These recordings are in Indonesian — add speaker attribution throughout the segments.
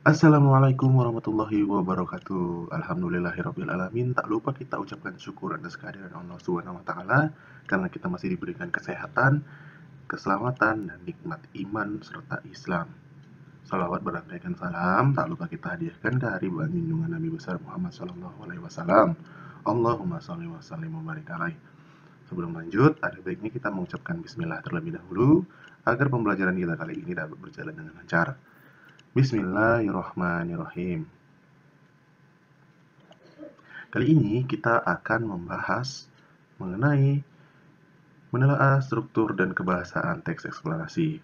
Speaker 1: Assalamualaikum warahmatullahi wabarakatuh. Alhamdulillahirrabbilalamin. Tak lupa kita ucapkan syukur atas kehadiran Allah Subhanahu wa Ta'ala, karena kita masih diberikan kesehatan, keselamatan, dan nikmat iman serta Islam. Salawat berandaikan salam tak lupa kita hadiahkan ke hari bulan junjungan Nabi besar Muhammad Sallallahu Alaihi Wasallam. Allahumma sholli wa sallim wa barik alaih. Sebelum lanjut, ada baiknya kita mengucapkan bismillah terlebih dahulu agar pembelajaran kita kali ini dapat berjalan dengan lancar. Bismillahirrahmanirrahim. Kali ini kita akan membahas mengenai menelaah struktur dan kebahasaan teks eksplorasi.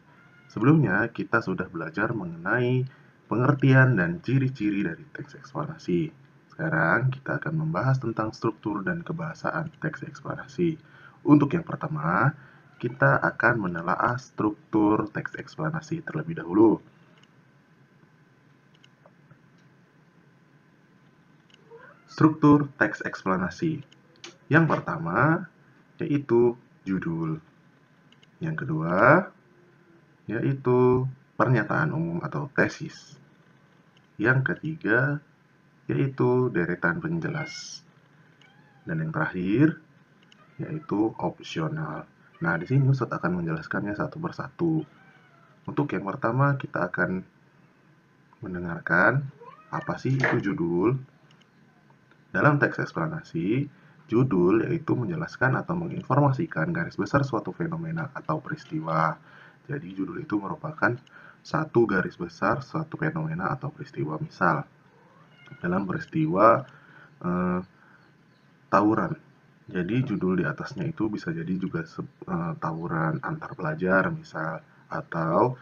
Speaker 1: Sebelumnya, kita sudah belajar mengenai pengertian dan ciri-ciri dari teks eksplorasi. Sekarang, kita akan membahas tentang struktur dan kebahasaan teks eksplorasi. Untuk yang pertama, kita akan menelaah struktur teks eksplanasi terlebih dahulu. Struktur teks eksplanasi. Yang pertama, yaitu judul. Yang kedua, yaitu pernyataan umum atau tesis. Yang ketiga, yaitu deretan penjelas. Dan yang terakhir, yaitu opsional. Nah, di sini Ustadz akan menjelaskannya satu persatu. Untuk yang pertama, kita akan mendengarkan apa sih itu judul. Dalam teks eksplanasi, judul yaitu menjelaskan atau menginformasikan garis besar suatu fenomena atau peristiwa. Jadi judul itu merupakan satu garis besar suatu fenomena atau peristiwa. Misal, dalam peristiwa tawuran. Jadi judul di atasnya itu bisa jadi juga tawuran antar pelajar misal, atau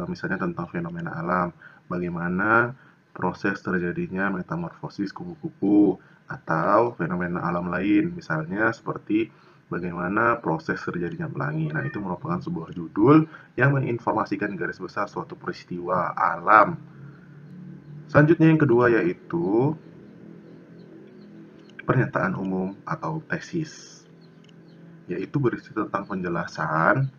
Speaker 1: misalnya tentang fenomena alam, bagaimana proses terjadinya metamorfosis kupu-kupu, atau fenomena alam lain, misalnya seperti bagaimana proses terjadinya pelangi. Nah, itu merupakan sebuah judul yang menginformasikan garis besar suatu peristiwa alam. Selanjutnya yang kedua yaitu pernyataan umum atau tesis, yaitu berisi tentang penjelasan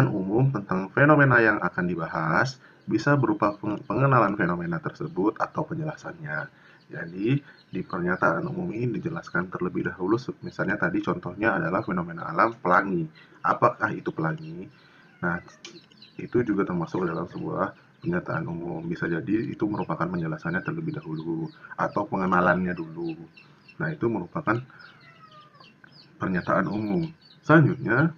Speaker 1: umum tentang fenomena yang akan dibahas, bisa berupa pengenalan fenomena tersebut atau penjelasannya. Jadi, di pernyataan umum ini dijelaskan terlebih dahulu, misalnya tadi contohnya adalah fenomena alam pelangi. Apakah itu pelangi? Nah, itu juga termasuk dalam sebuah pernyataan umum. Bisa jadi itu merupakan penjelasannya terlebih dahulu, atau pengenalannya dulu. Nah, itu merupakan pernyataan umum. Selanjutnya,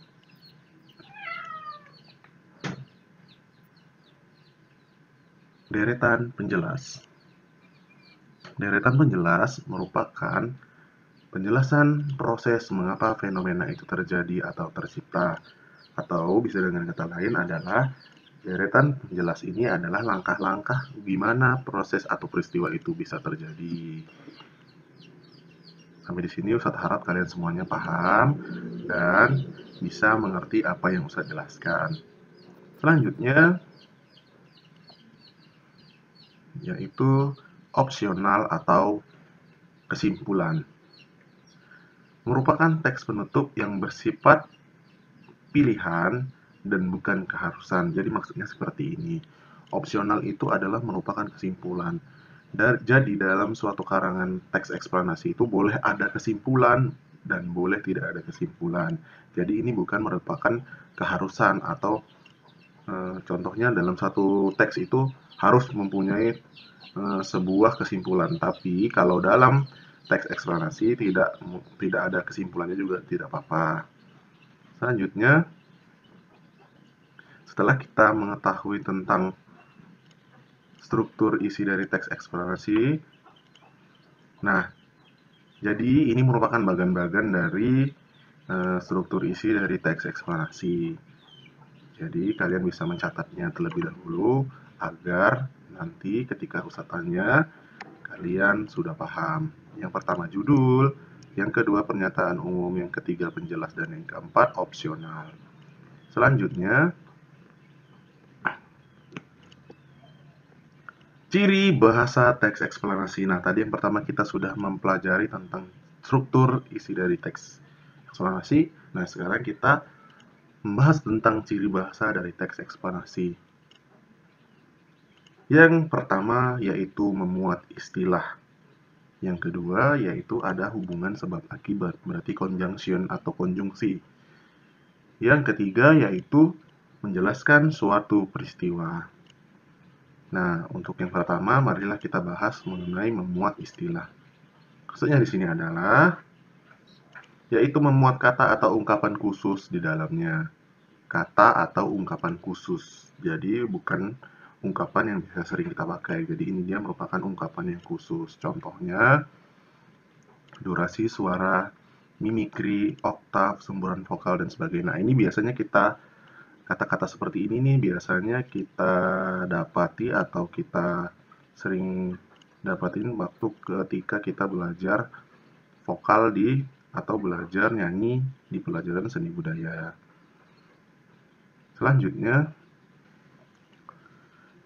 Speaker 1: deretan penjelas. Deretan penjelas merupakan penjelasan proses mengapa fenomena itu terjadi atau tercipta. Atau bisa dengan kata lain adalah deretan penjelas ini adalah langkah-langkah gimana proses atau peristiwa itu bisa terjadi. Sampai di sini Ustadz harap kalian semuanya paham dan bisa mengerti apa yang Ustadz jelaskan. Selanjutnya, yaitu opsional atau kesimpulan. Merupakan teks penutup yang bersifat pilihan dan bukan keharusan. Jadi maksudnya seperti ini. Opsional itu adalah merupakan kesimpulan. Jadi dalam suatu karangan teks eksplanasi itu boleh ada kesimpulan dan boleh tidak ada kesimpulan. Jadi ini bukan merupakan keharusan atau contohnya dalam satu teks itu harus mempunyai sebuah kesimpulan. Tapi kalau dalam teks eksplanasi tidak ada kesimpulannya juga tidak apa-apa. Selanjutnya, setelah kita mengetahui tentang struktur isi dari teks eksplanasi, nah, jadi ini merupakan bagian-bagian dari struktur isi dari teks eksplanasi. Jadi kalian bisa mencatatnya terlebih dahulu agar nanti ketika Ustadz tanya, kalian sudah paham. Yang pertama judul, yang kedua pernyataan umum, yang ketiga penjelas, dan yang keempat opsional. Selanjutnya, ciri bahasa teks eksplanasi. Nah, tadi yang pertama kita sudah mempelajari tentang struktur isi dari teks eksplanasi. Nah, sekarang kita membahas tentang ciri bahasa dari teks eksplanasi. Yang pertama yaitu memuat istilah. Yang kedua yaitu ada hubungan sebab akibat, berarti conjunction atau konjungsi. Yang ketiga yaitu menjelaskan suatu peristiwa. Nah, untuk yang pertama, marilah kita bahas mengenai memuat istilah. Maksudnya di sini adalah yaitu memuat kata atau ungkapan khusus di dalamnya. Kata atau ungkapan khusus. Jadi bukan ungkapan yang biasa sering kita pakai. Jadi ini dia merupakan ungkapan yang khusus. Contohnya durasi suara, mimikri, oktav, semburan vokal dan sebagainya. Nah, ini biasanya kita kata-kata seperti ini nih biasanya kita dapati atau kita sering dapatin waktu ketika kita belajar vokal atau belajar nyanyi di pelajaran seni budaya. Selanjutnya,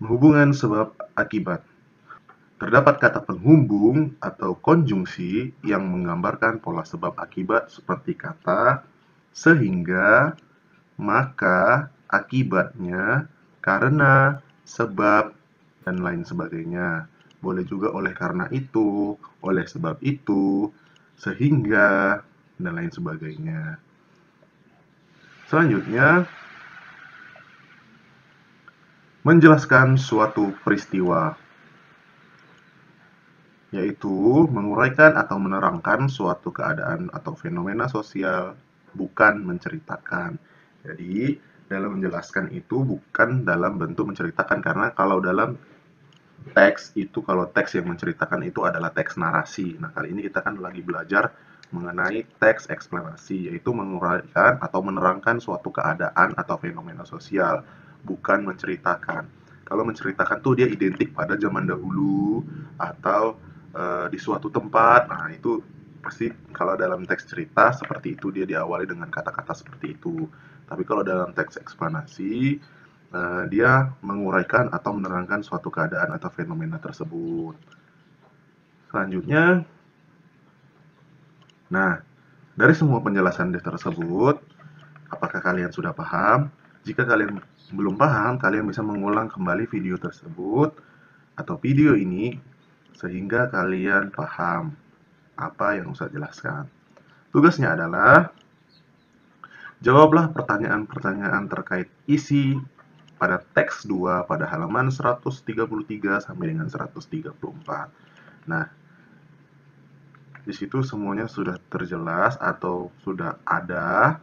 Speaker 1: hubungan sebab akibat. Terdapat kata penghubung atau konjungsi yang menggambarkan pola sebab akibat seperti kata sehingga, maka, akibatnya, karena, sebab, dan lain sebagainya. Boleh juga oleh karena itu, oleh sebab itu, sehingga, dan lain sebagainya. Selanjutnya, menjelaskan suatu peristiwa, yaitu menguraikan atau menerangkan suatu keadaan atau fenomena sosial, bukan menceritakan. Jadi, dalam menjelaskan itu bukan dalam bentuk menceritakan, karena kalau dalam teks itu, kalau teks yang menceritakan itu adalah teks narasi. Nah, kali ini kita kan lagi belajar mengenai teks eksplanasi, yaitu menguraikan atau menerangkan suatu keadaan atau fenomena sosial, bukan menceritakan. Kalau menceritakan tuh dia identik pada zaman dahulu atau di suatu tempat. Nah, itu pasti kalau dalam teks cerita seperti itu, dia diawali dengan kata-kata seperti itu. Tapi kalau dalam teks eksplanasi, dia menguraikan atau menerangkan suatu keadaan atau fenomena tersebut. Selanjutnya, nah, dari semua penjelasan tersebut, apakah kalian sudah paham? Jika kalian belum paham, kalian bisa mengulang kembali video tersebut atau video ini sehingga kalian paham apa yang Ustadz jelaskan. Tugasnya adalah jawablah pertanyaan-pertanyaan terkait isi pada teks 2 pada halaman 133 sampai dengan 134. Nah, di situ semuanya sudah terjelas atau sudah ada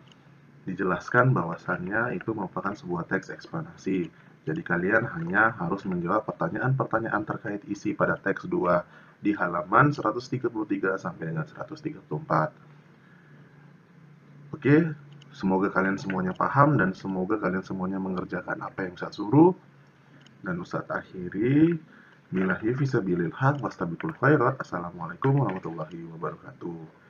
Speaker 1: dijelaskan bahwasannya itu merupakan sebuah teks eksplanasi. Jadi kalian hanya harus menjawab pertanyaan-pertanyaan terkait isi pada teks 2 di halaman 133 sampai dengan 134. Oke, semoga kalian semuanya paham dan semoga kalian semuanya mengerjakan apa yang Ustaz suruh. Dan Ustaz akhiri, billahi fisabilil haq wastabiqul khairat. Assalamualaikum warahmatullahi wabarakatuh.